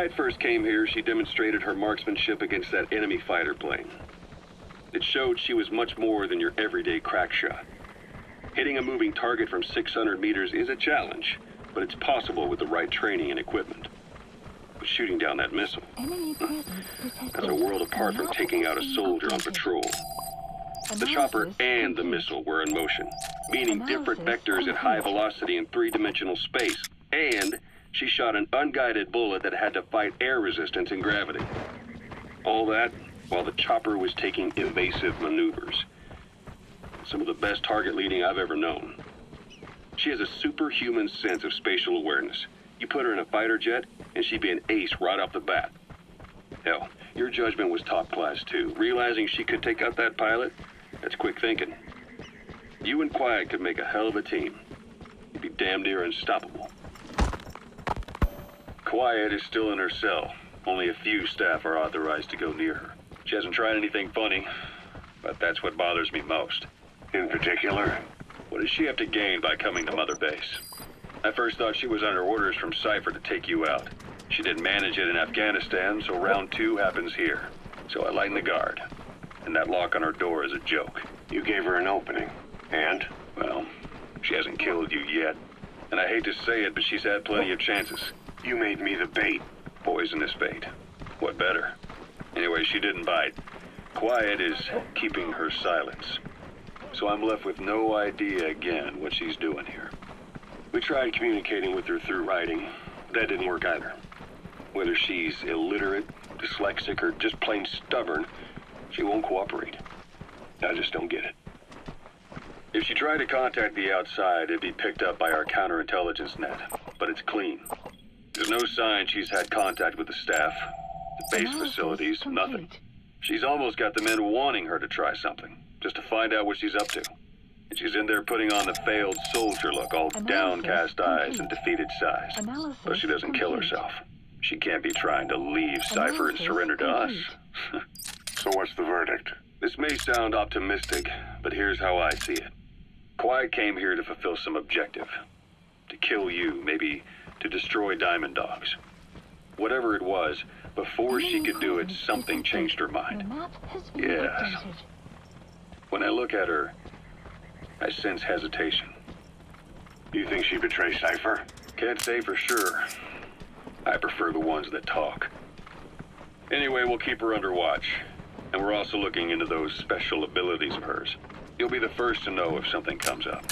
Quiet first came here, she demonstrated her marksmanship against that enemy fighter plane. It showed she was much more than your everyday crack shot. Hitting a moving target from 600 meters is a challenge, but it's possible with the right training and equipment. But shooting down that missile, that's a world apart from taking out a soldier on patrol. The chopper and the missile were in motion, meaning different vectors at high velocity in three-dimensional space, and she shot an unguided bullet that had to fight air resistance and gravity. All that while the chopper was taking evasive maneuvers. Some of the best target leading I've ever known. She has a superhuman sense of spatial awareness. You put her in a fighter jet, and she'd be an ace right off the bat. Hell, your judgment was top class too. Realizing she could take out that pilot, that's quick thinking. You and Quiet could make a hell of a team. You'd be damn near unstoppable. Quiet is still in her cell. Only a few staff are authorized to go near her. She hasn't tried anything funny, but that's what bothers me most. In particular? What does she have to gain by coming to Mother Base? I first thought she was under orders from Cypher to take you out. She didn't manage it in Afghanistan, so round 2 happens here. So I lighten the guard. And that lock on her door is a joke. You gave her an opening. And? Well, she hasn't killed you yet. And I hate to say it, but she's had plenty of chances. You made me the bait. Poisonous bait. What better? Anyway, she didn't bite. Quiet is keeping her silence. So I'm left with no idea again what she's doing here. We tried communicating with her through writing. That didn't work either. Whether she's illiterate, dyslexic, or just plain stubborn, she won't cooperate. I just don't get it. If she tried to contact the outside, it'd be picked up by our counterintelligence net. But it's clean. There's no sign she's had contact with the staff, the base facilities, nothing. She's almost got the men wanting her to try something, just to find out what she's up to. And she's in there putting on the failed soldier look, all downcast eyes and defeated sighs. So she doesn't kill herself. She can't be trying to leave Cypher and surrender to us. So what's the verdict? This may sound optimistic, but here's how I see it. Quiet came here to fulfill some objective. To kill you, maybe to destroy Diamond Dogs. Whatever it was, before she could do it, something changed her mind. Yes. When I look at her, I sense hesitation. You think she betrayed Cypher? Can't say for sure. I prefer the ones that talk. Anyway, we'll keep her under watch. And we're also looking into those special abilities of hers. You'll be the first to know if something comes up.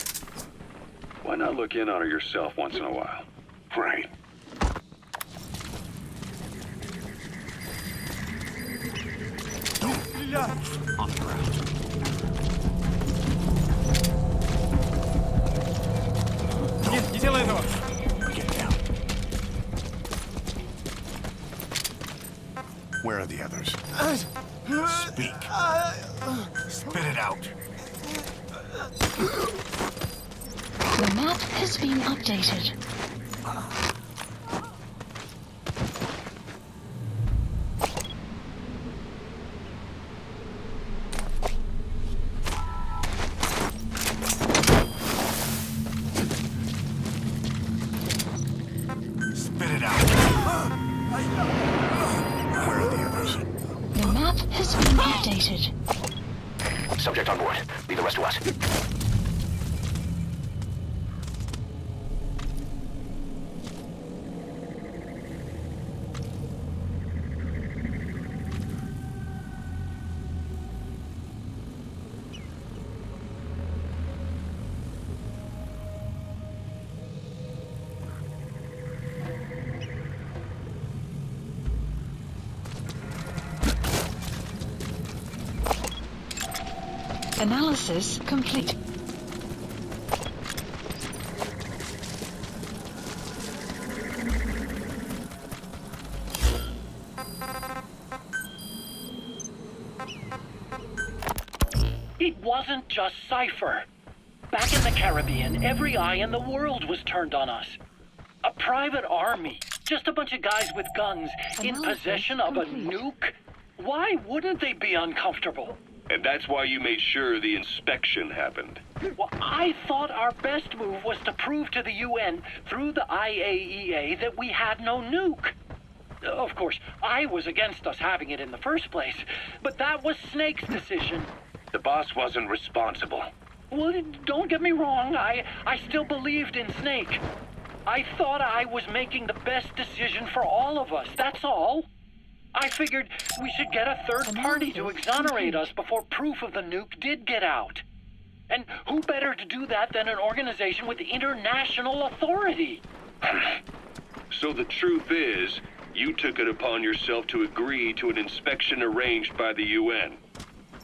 Why not look in on her yourself once in a while? Right. On the ground. Нет, не делай этого! Get down. Where are the others? Speak. Spit it out. The map has been updated. Spit it out. Where are the others? The map has been updated. Subject on board. Leave the rest to us. Analysis complete. It wasn't just Cypher. Back in the Caribbean, every eye in the world was turned on us. A private army, just a bunch of guys with guns, in possession of a nuke? Why wouldn't they be uncomfortable? And that's why you made sure the inspection happened. Well, I thought our best move was to prove to the UN through the IAEA that we had no nuke. Of course, I was against us having it in the first place, but that was Snake's decision. The boss wasn't responsible. Well, don't get me wrong, I still believed in Snake. I thought I was making the best decision for all of us, that's all. I figured we should get a third party to exonerate us before proof of the nuke did get out. And who better to do that than an organization with international authority? So the truth is, you took it upon yourself to agree to an inspection arranged by the UN.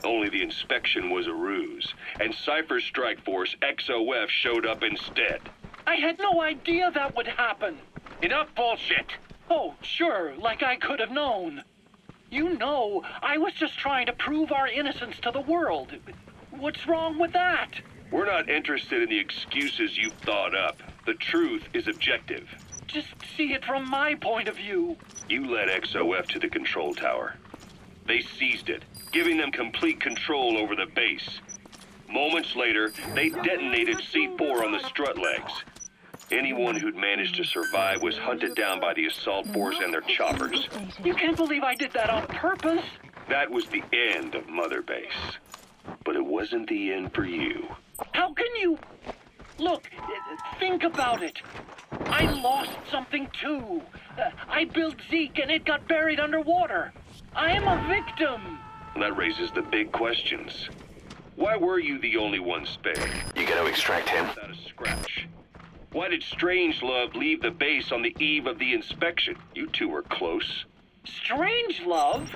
Only the inspection was a ruse, and Cypher's strike force, XOF, showed up instead. I had no idea that would happen. Enough bullshit! Oh, sure, like I could have known. You know, I was just trying to prove our innocence to the world. What's wrong with that? We're not interested in the excuses you've thought up. The truth is objective. Just see it from my point of view. You led XOF to the control tower. They seized it, giving them complete control over the base. Moments later, they detonated C4 on the strut legs. Anyone who'd managed to survive was hunted down by the assault force and their choppers. You can't believe I did that on purpose. That was the end of Mother Base. But it wasn't the end for you. How can you... Look, think about it. I lost something too. I built Zeke and it got buried underwater. I am a victim. That raises the big questions. Why were you the only one spared? You gonna extract him? Without a scratch. Why did Strangelove leave the base on the eve of the inspection? You two were close. Strangelove?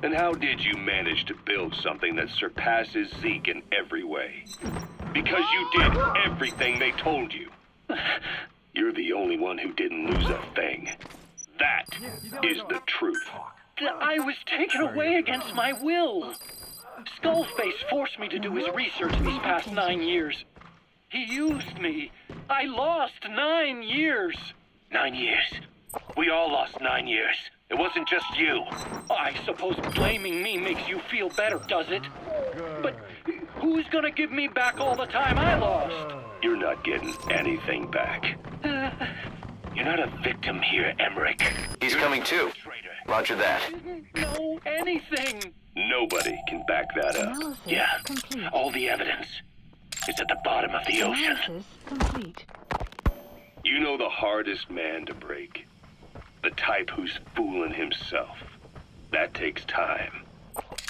And how did you manage to build something that surpasses Zeke in every way? Because you did everything they told you. You're the only one who didn't lose a thing. That is the truth. I was taken away against my will. Skullface forced me to do his research these past 9 years. He used me. I lost 9 years. 9 years. We all lost 9 years. It wasn't just you. I suppose blaming me makes you feel better, does it? But who's gonna give me back all the time I lost? You're not getting anything back. You're not a victim here, Emmerich. He's coming too. Roger that. Didn't know anything. Nobody can back that up. Analysis Yeah, complete. all the evidence is at the bottom of the ocean. Analysis complete. You know the hardest man to break. The type who's fooling himself. That takes time.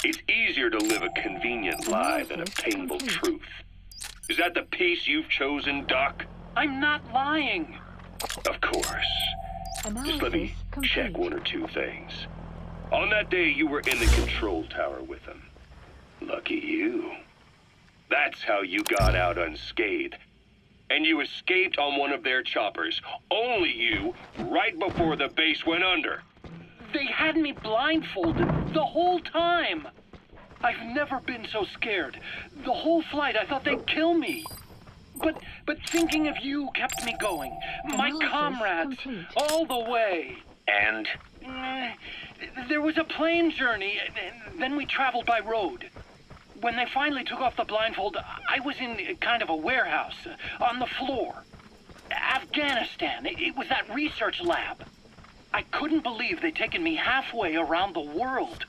It's easier to live a convenient lie than a painful truth. Is that the piece you've chosen, Doc? I'm not lying. Of course. Just let me Analysis check complete. one or two things. On that day, you were in the control tower with them. Lucky you. That's how you got out unscathed. And you escaped on one of their choppers. Only you, right before the base went under. They had me blindfolded the whole time. I've never been so scared. The whole flight, I thought they'd kill me. But thinking of you kept me going. My Analysis comrades, complete. all the way. And There was a plane journey, and then we traveled by road. When they finally took off the blindfold, I was in kind of a warehouse, on the floor. Afghanistan, it was that research lab. I couldn't believe they'd taken me halfway around the world.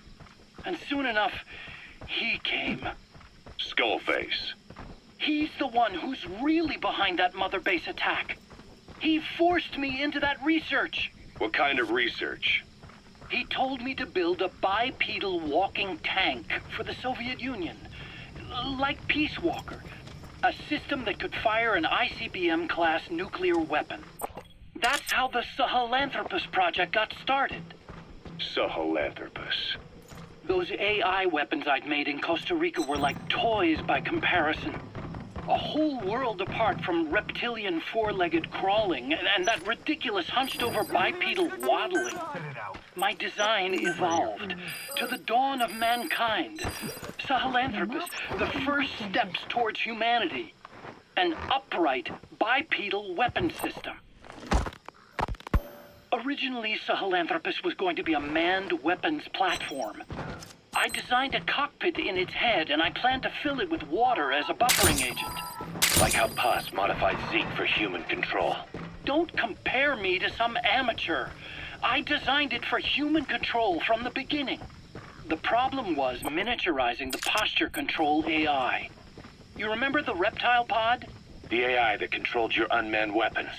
And soon enough, he came. Skullface. He's the one who's really behind that Mother Base attack. He forced me into that research. What kind of research? He told me to build a bipedal walking tank for the Soviet Union. Like Peace Walker. A system that could fire an ICBM-class nuclear weapon. That's how the Sahelanthropus project got started. Sahelanthropus. Those AI weapons I'd made in Costa Rica were like toys by comparison. A whole world apart from reptilian four-legged crawling and that ridiculous hunched-over bipedal waddling. My design evolved to the dawn of mankind. Sahelanthropus, the first steps towards humanity. An upright bipedal weapon system. Originally, Sahelanthropus was going to be a manned weapons platform. I designed a cockpit in its head, and I planned to fill it with water as a buffering agent. like how Paz modified Zeke for human control. Don't compare me to some amateur. I designed it for human control from the beginning. The problem was miniaturizing the posture control AI. You remember the reptile pod? The AI that controlled your unmanned weapons.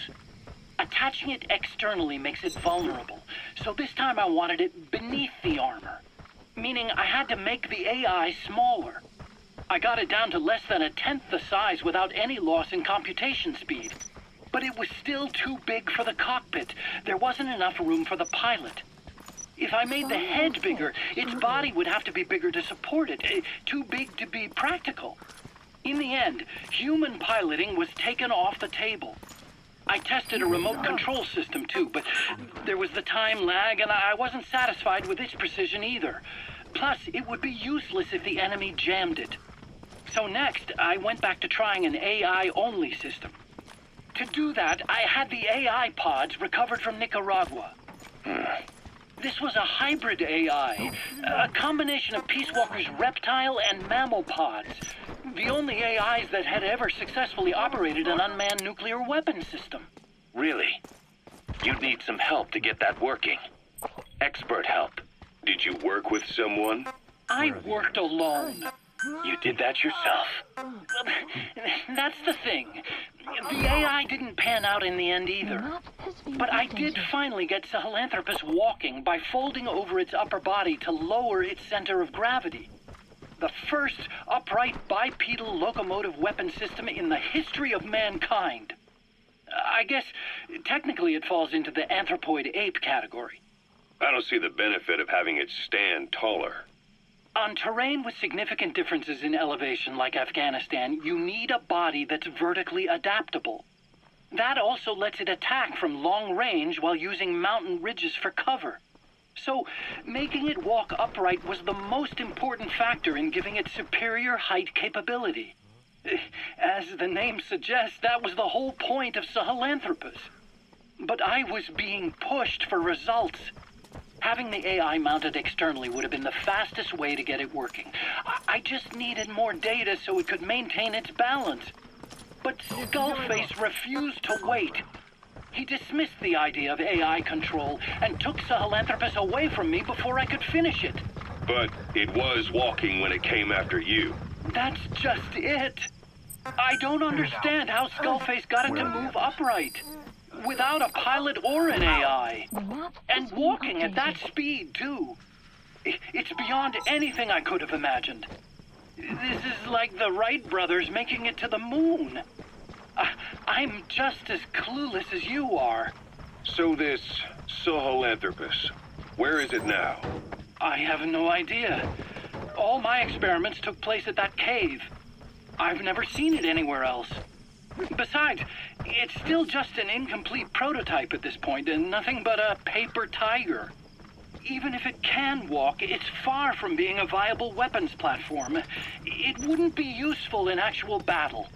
Attaching it externally makes it vulnerable, so this time I wanted it beneath the armor. Meaning I had to make the AI smaller. I got it down to less than a tenth the size without any loss in computation speed. But it was still too big for the cockpit. There wasn't enough room for the pilot. If I made the head bigger, its body would have to be bigger to support it. Too big to be practical. In the end, human piloting was taken off the table. I tested a remote control system too, but there was the time lag and I wasn't satisfied with its precision either. Plus, it would be useless if the enemy jammed it. So next, I went back to trying an AI-only system. To do that, I had the AI pods recovered from Nicaragua. This was a hybrid AI, a combination of Peace Walker's reptile and mammal pods. The only AIs that had ever successfully operated an unmanned nuclear weapon system. Really? You'd need some help to get that working. Expert help. Did you work with someone? I worked alone. You did that yourself. That's the thing. The AI didn't pan out in the end either. But I did finally get Sahelanthropus walking by folding over its upper body to lower its center of gravity. The first upright bipedal locomotive weapon system in the history of mankind. I guess technically it falls into the anthropoid ape category. I don't see the benefit of having it stand taller. On terrain with significant differences in elevation like Afghanistan, you need a body that's vertically adaptable. That also lets it attack from long range while using mountain ridges for cover. So, making it walk upright was the most important factor in giving it superior height capability. As the name suggests, that was the whole point of Sahelanthropus. But I was being pushed for results. Having the AI mounted externally would have been the fastest way to get it working. I just needed more data so it could maintain its balance. But Skullface refused to wait. He dismissed the idea of AI control and took Sahelanthropus away from me before I could finish it. But it was walking when it came after you. That's just it. I don't understand how Skullface got it to move upright. Without a pilot or an AI. And walking at that speed, too. It's beyond anything I could have imagined. This is like the Wright brothers making it to the moon. I'm just as clueless as you are. So this Sahelanthropus, where is it now? I have no idea. All my experiments took place at that cave. I've never seen it anywhere else. Besides, it's still just an incomplete prototype at this point, and nothing but a paper tiger. Even if it can walk, it's far from being a viable weapons platform. It wouldn't be useful in actual battle.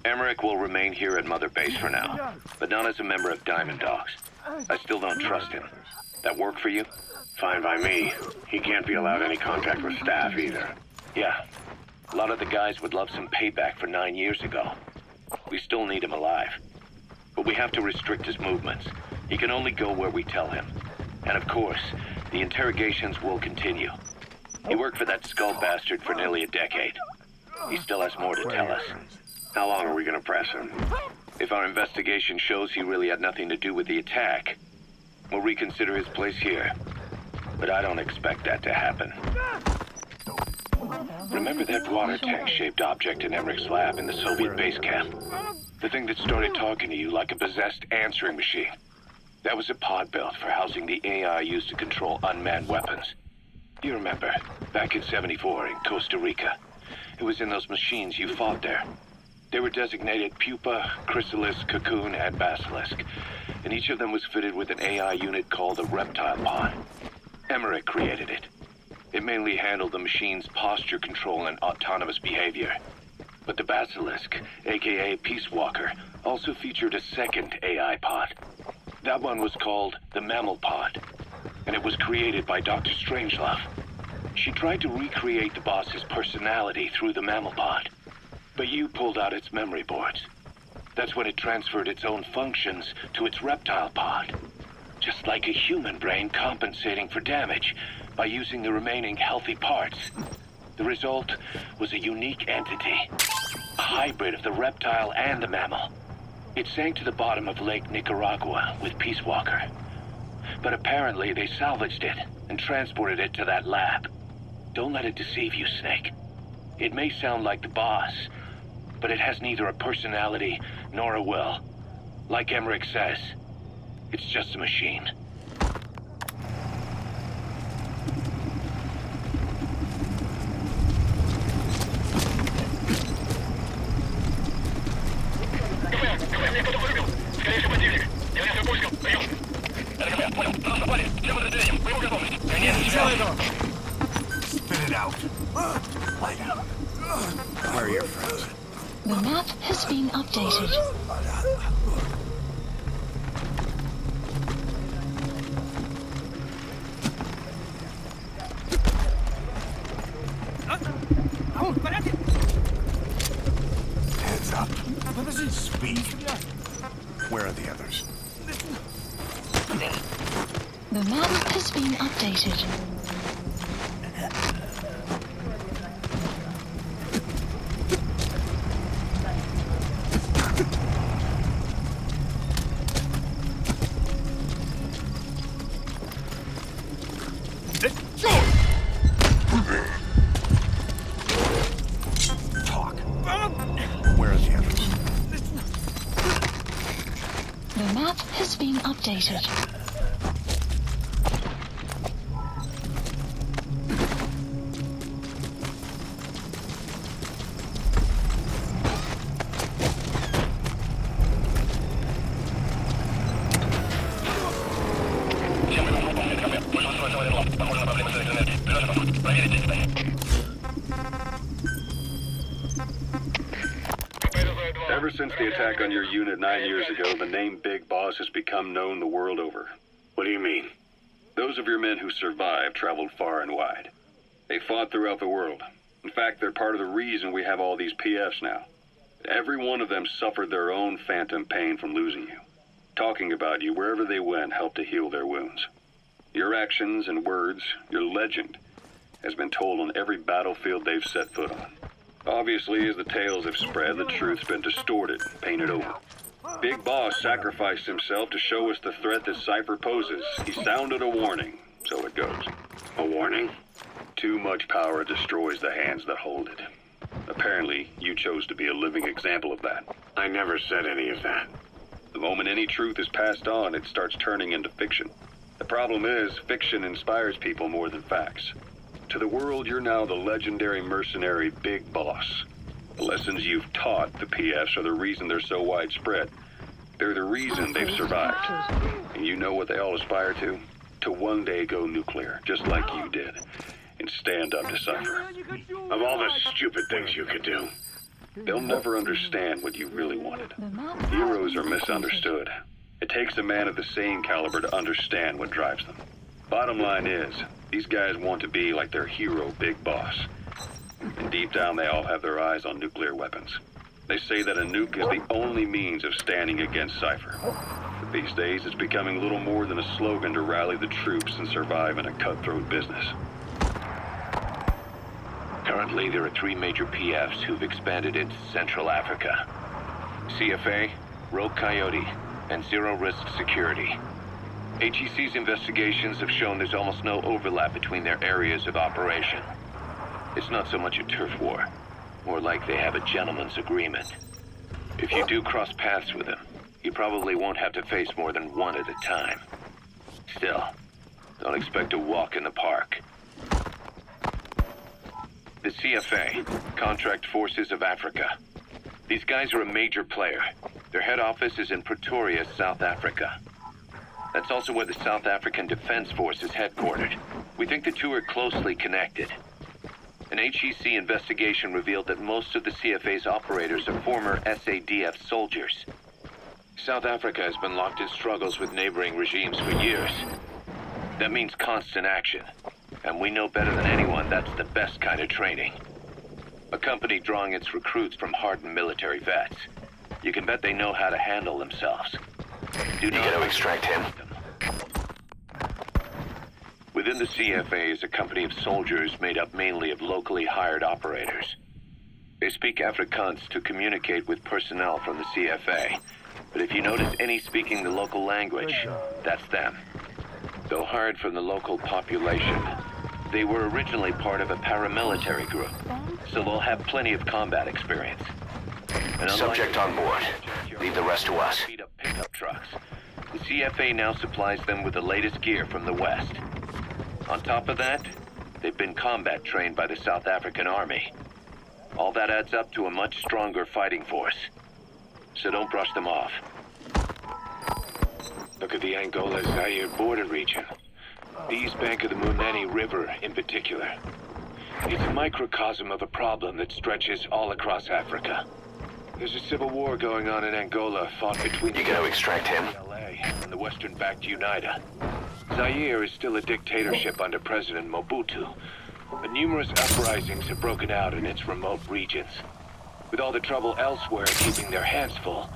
Emmerich will remain here at Mother Base for now, but not as a member of Diamond Dogs. I still don't trust him. That work for you? Fine by me. He can't be allowed any contact with staff either. Yeah. A lot of the guys would love some payback for 9 years ago. We still need him alive. But we have to restrict his movements. He can only go where we tell him. And of course, the interrogations will continue. He worked for that skull bastard for nearly a decade. He still has more to tell us. How long are we gonna press him? If our investigation shows he really had nothing to do with the attack, we'll reconsider his place here. But I don't expect that to happen. Remember that water tank-shaped object in Emmerich's lab in the Soviet base camp? The thing that started talking to you like a possessed answering machine. That was a pod built for housing the AI used to control unmanned weapons. You remember, back in '74 in Costa Rica. It was in those machines you fought there. They were designated Pupa, Chrysalis, Cocoon, and Basilisk, and each of them was fitted with an AI unit called a reptile pod. Emmerich created it. It mainly handled the machine's posture control and autonomous behavior. But the Basilisk, aka Peace Walker, also featured a second AI pod. That one was called the Mammal Pod, and it was created by Dr. Strangelove. She tried to recreate the boss's personality through the Mammal Pod, but you pulled out its memory boards. That's when it transferred its own functions to its reptile pod. just like a human brain compensating for damage by using the remaining healthy parts. The result was a unique entity, a hybrid of the reptile and the mammal. It sank to the bottom of Lake Nicaragua with Peace Walker. But apparently they salvaged it and transported it to that lab. Don't let it deceive you, Snake. It may sound like the boss, but it has neither a personality nor a will. Like Emmerich says, it's just a machine. Spit it out. Lie down. Where are your friends? The map has been updated. Heads up. Speak. Where are the others? The map has been updated. Talk. Where are the others? The map has been updated. Ever since the attack on your unit 9 years ago, the name Big Boss has become known the world over. What do you mean? Those of your men who survived traveled far and wide. They fought throughout the world. In fact, they're part of the reason we have all these PFs now. Every one of them suffered their own phantom pain from losing you. Talking about you wherever they went helped to heal their wounds. Your actions and words, your legend, has been told on every battlefield they've set foot on. Obviously, as the tales have spread, the truth's been distorted, painted over. Big Boss sacrificed himself to show us the threat that Cypher poses. He sounded a warning, so it goes. A warning? Too much power destroys the hands that hold it. Apparently, you chose to be a living example of that. I never said any of that. The moment any truth is passed on, it starts turning into fiction. The problem is, fiction inspires people more than facts. To the world, you're now the legendary mercenary Big Boss. The lessons you've taught the PFs are the reason they're so widespread. They're the reason they've survived. And you know what they all aspire to? To one day go nuclear, just like you did, and stand up to Cypher. Of all the stupid things you could do. They'll never understand what you really wanted. The map has Heroes been are updated. misunderstood. It takes a man of the same caliber to understand what drives them. Bottom line is, these guys want to be like their hero, Big Boss. And deep down, they all have their eyes on nuclear weapons. They say that a nuke is the only means of standing against Cypher. But these days, it's becoming little more than a slogan to rally the troops and survive in a cutthroat business. Currently, there are 3 major PFs who've expanded into Central Africa. CFA, Rogue Coyote, and Zero Risk Security. HEC's investigations have shown there's almost no overlap between their areas of operation. It's not so much a turf war, more like they have a gentleman's agreement. If you do cross paths with them, you probably won't have to face more than one at a time. Still, don't expect a walk in the park. The CFA, Contract Forces of Africa. These guys are a major player. Their head office is in Pretoria, South Africa. That's also where the South African Defense Force is headquartered. We think the two are closely connected. An HEC investigation revealed that most of the CFA's operators are former SADF soldiers. South Africa has been locked in struggles with neighboring regimes for years. That means constant action. And we know better than anyone that's the best kind of training. A company drawing its recruits from hardened military vets. You can bet they know how to handle themselves. Do You not gonna extract him? Within the CFA is a company of soldiers made up mainly of locally hired operators. They speak Afrikaans to communicate with personnel from the CFA. But if you notice any speaking the local language, that's them. Though hired from the local population, they were originally part of a paramilitary group, so they'll have plenty of combat experience. And Subject on board. Leave the rest to us. Beat up pickup trucks. The CFA now supplies them with the latest gear from the West. On top of that, they've been combat trained by the South African Army. All that adds up to a much stronger fighting force. So don't brush them off. Look at the Angola-Zaire border region. The East Bank of the Munene River in particular. It's a microcosm of a problem that stretches all across Africa. There's a civil war going on in Angola fought between You gonna extract him? LA and the Western-backed UNITA. Zaire is still a dictatorship under President Mobutu, but numerous uprisings have broken out in its remote regions. With all the trouble elsewhere keeping their hands full,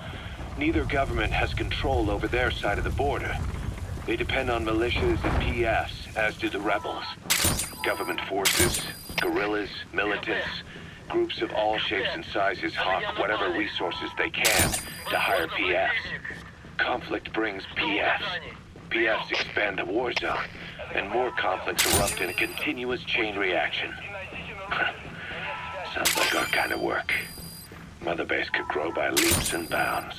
neither government has control over their side of the border. They depend on militias and PFs, as do the rebels. Government forces, guerrillas, militants, groups of all shapes and sizes hawk whatever resources they can to hire PFs. Conflict brings PFs. PFs expand the war zone, and more conflicts erupt in a continuous chain reaction. Sounds like our kind of work. Mother Base could grow by leaps and bounds.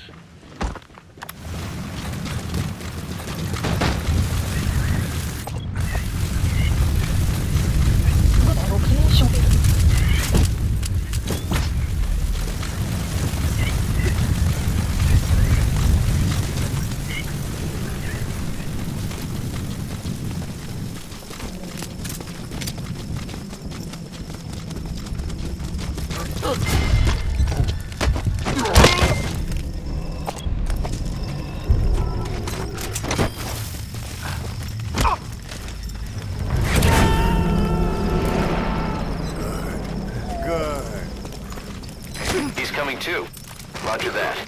He's coming too. Roger that.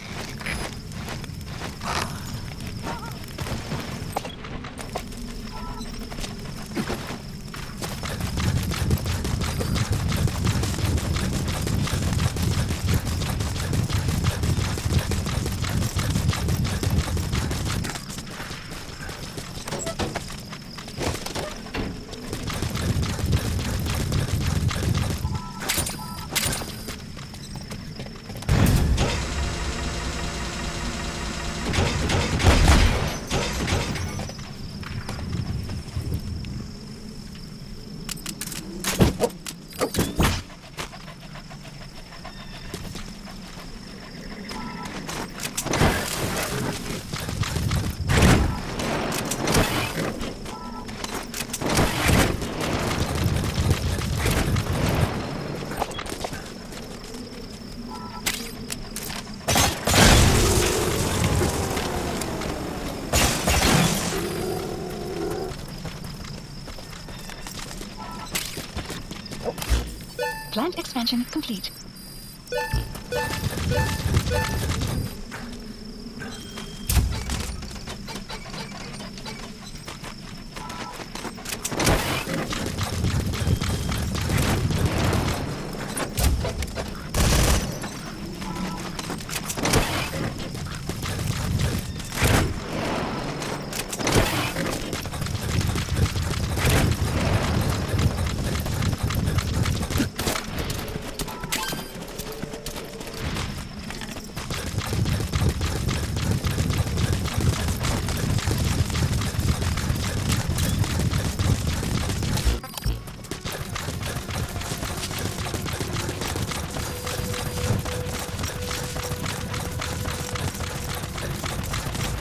Plant expansion complete.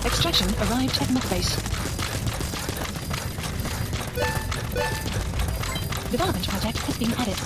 Extraction arrived at Mother Base. Development project has been added.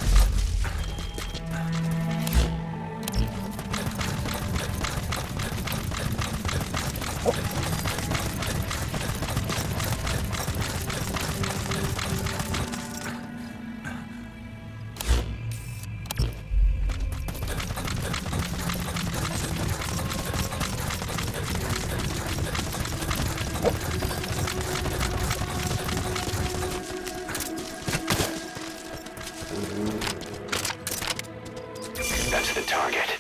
That's the target.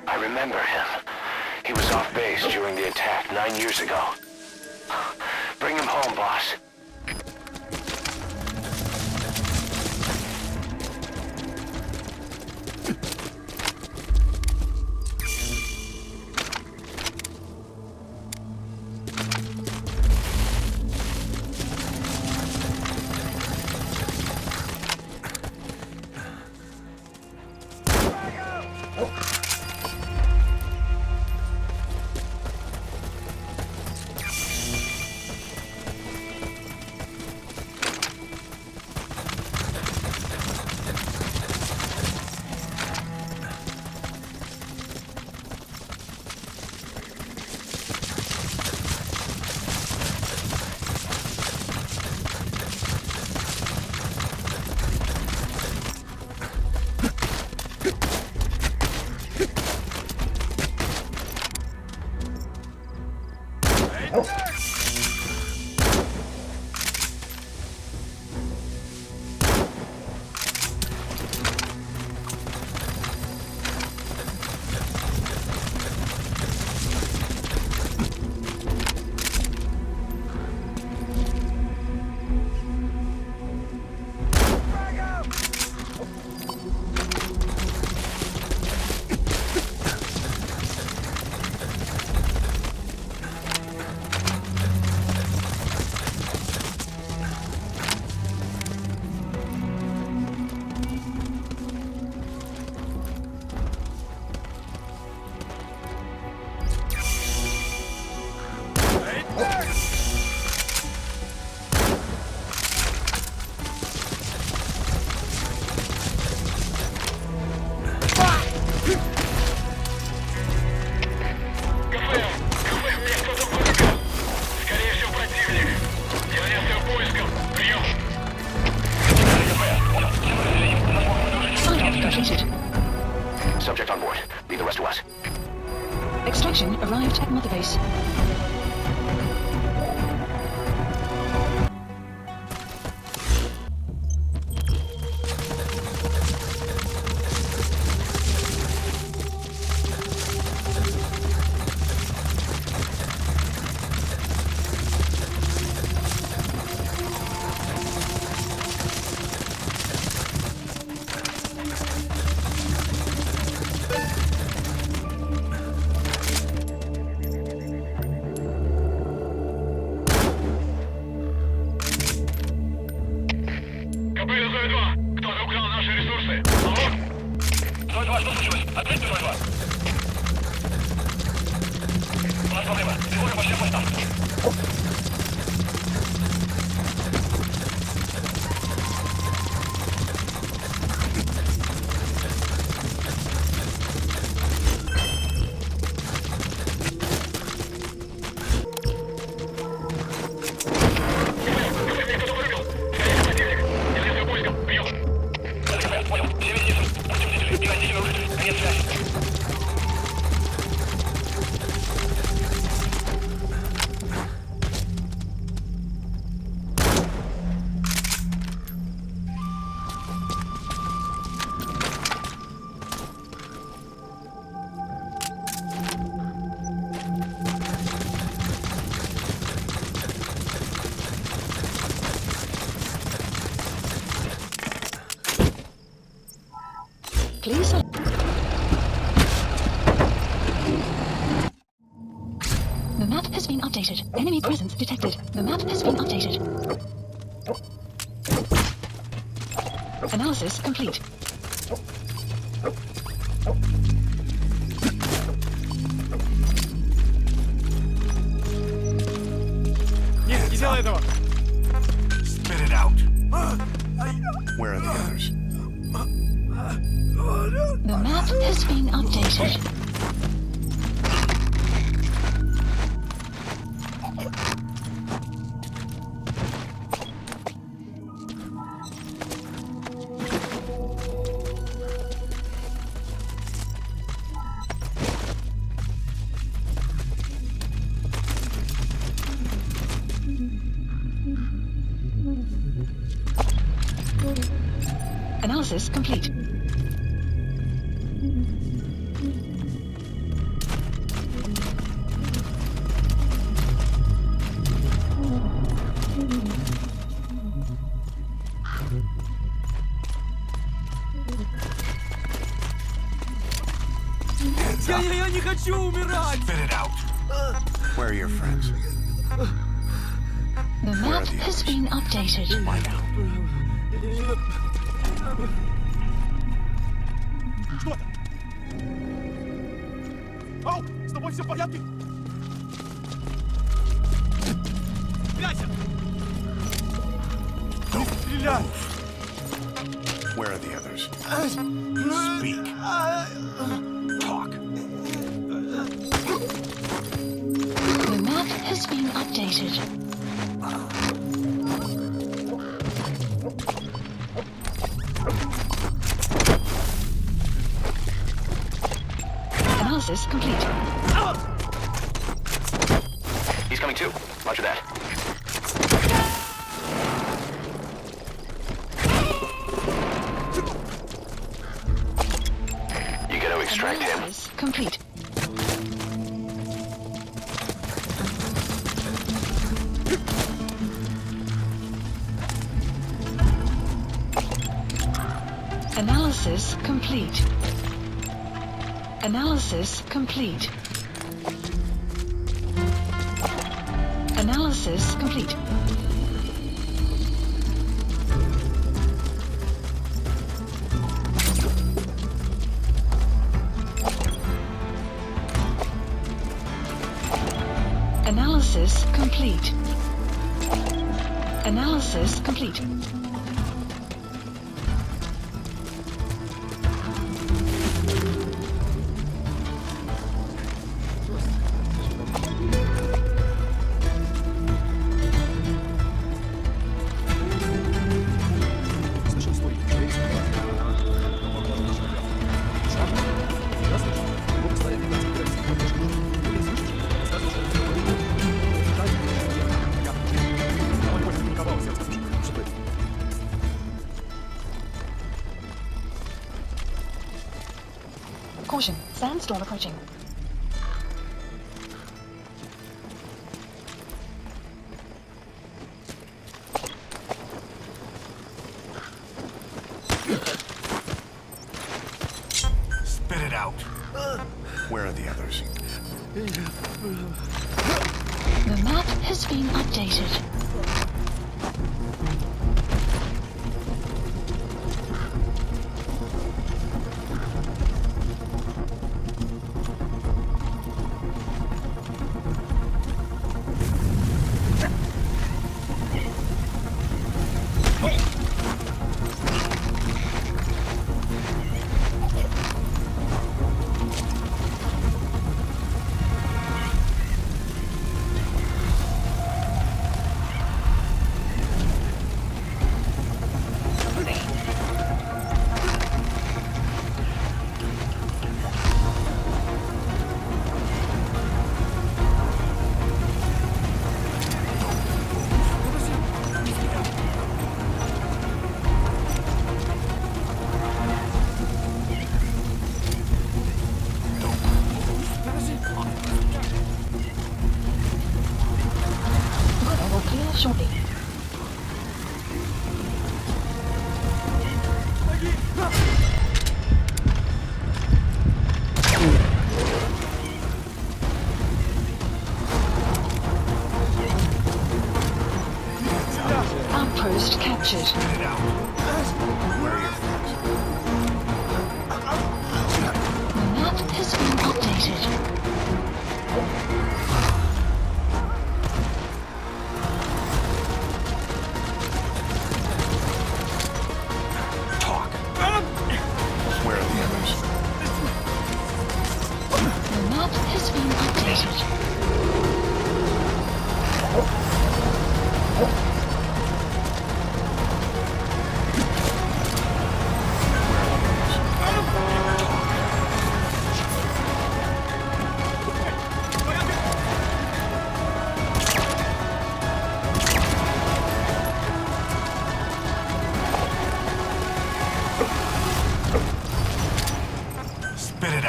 I remember him. He was off base during the attack 9 years ago. Bring him home, boss. Subject on board. Leave the rest to us. Extraction arrived at Mother Base. Please. The map has been updated. Enemy presence detected. The map has been updated. Analysis complete. Нет, не делай этого! Spit it out. Where are the others? The map has been updated. Analysis complete. Я не хочу умирать! Spit it out. Where are your friends? The map has been updated. Why now? Что это? Ау! С тобой все в порядке? Стреляйся! Не стреляй! Where are the others? Speak. Talk. The map has been updated. Analysis complete. He's coming too. Roger that. You gotta extract him. Analysis complete. Analysis complete. Analysis complete. Analysis complete. Analysis complete. Analysis complete. Caution, sandstorm approaching. Spit it out. Where are the others? The map has been updated.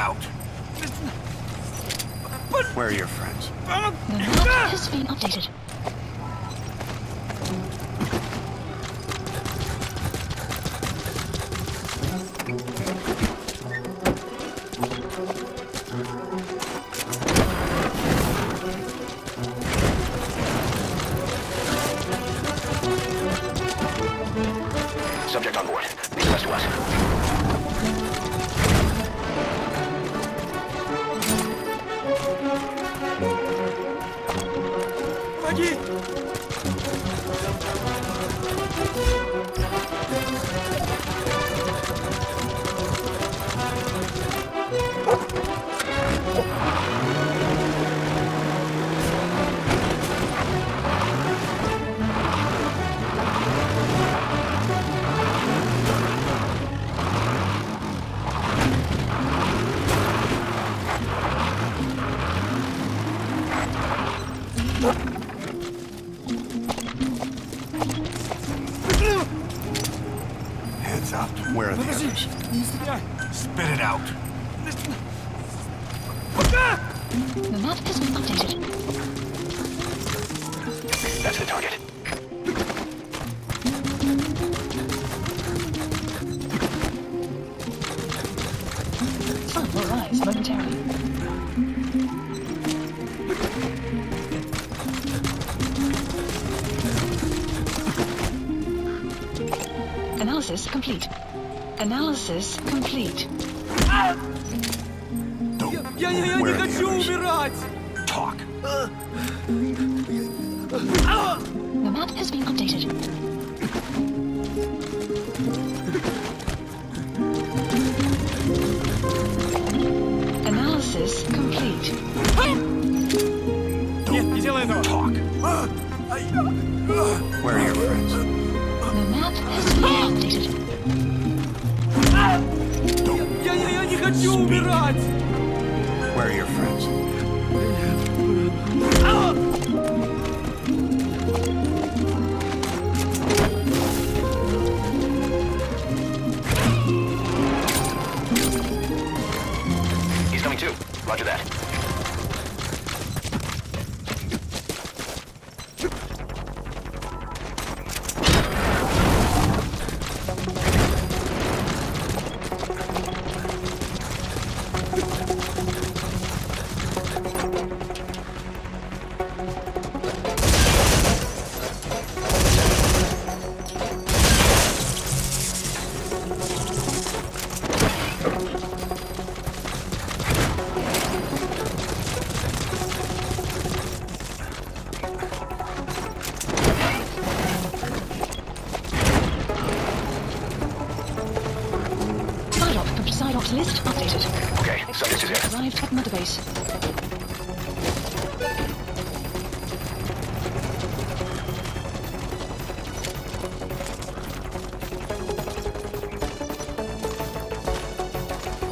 out. Where are your friends? The map has been updated. Subject on board. He's west to us. Hands up. Where are the others? Spit it out. The map has been updated. That's the target. Sun will rise momentarily. Analysis complete. Analysis complete. Я не хочу умирать! Talk. The map has been updated. Analysis complete. Не делай этого! Talk. Where are your friends? The map has been updated. Я не хочу умирать! Where are your friends? He's coming too. Roger that. Psylocke list updated. Okay, subject is in. Arrived at Mother Base.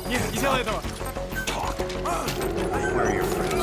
Не делай этого! Talk. Where are your friends?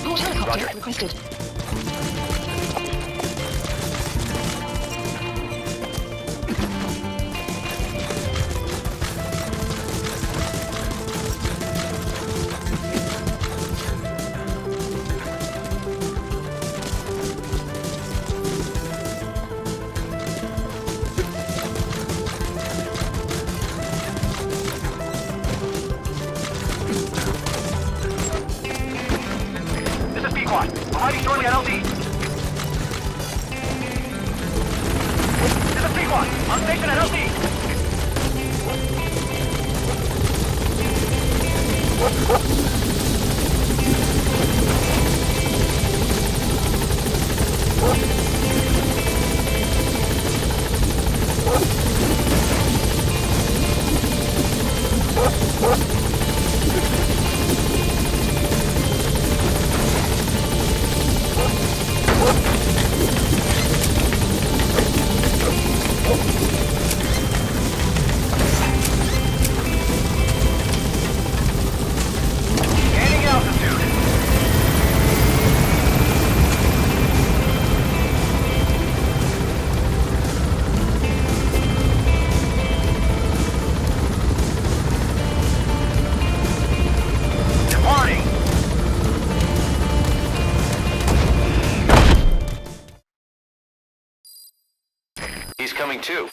Port helicopter requested. Fighting shortly at LD. This is P1. On station at LD. Gaining altitude. Departing. He's coming too.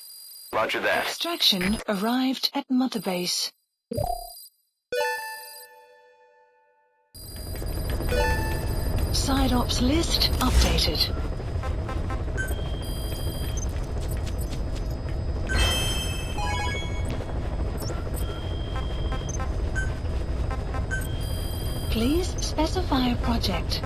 Roger that. Extraction arrived at Mother Base. Side ops list updated. Please specify a project.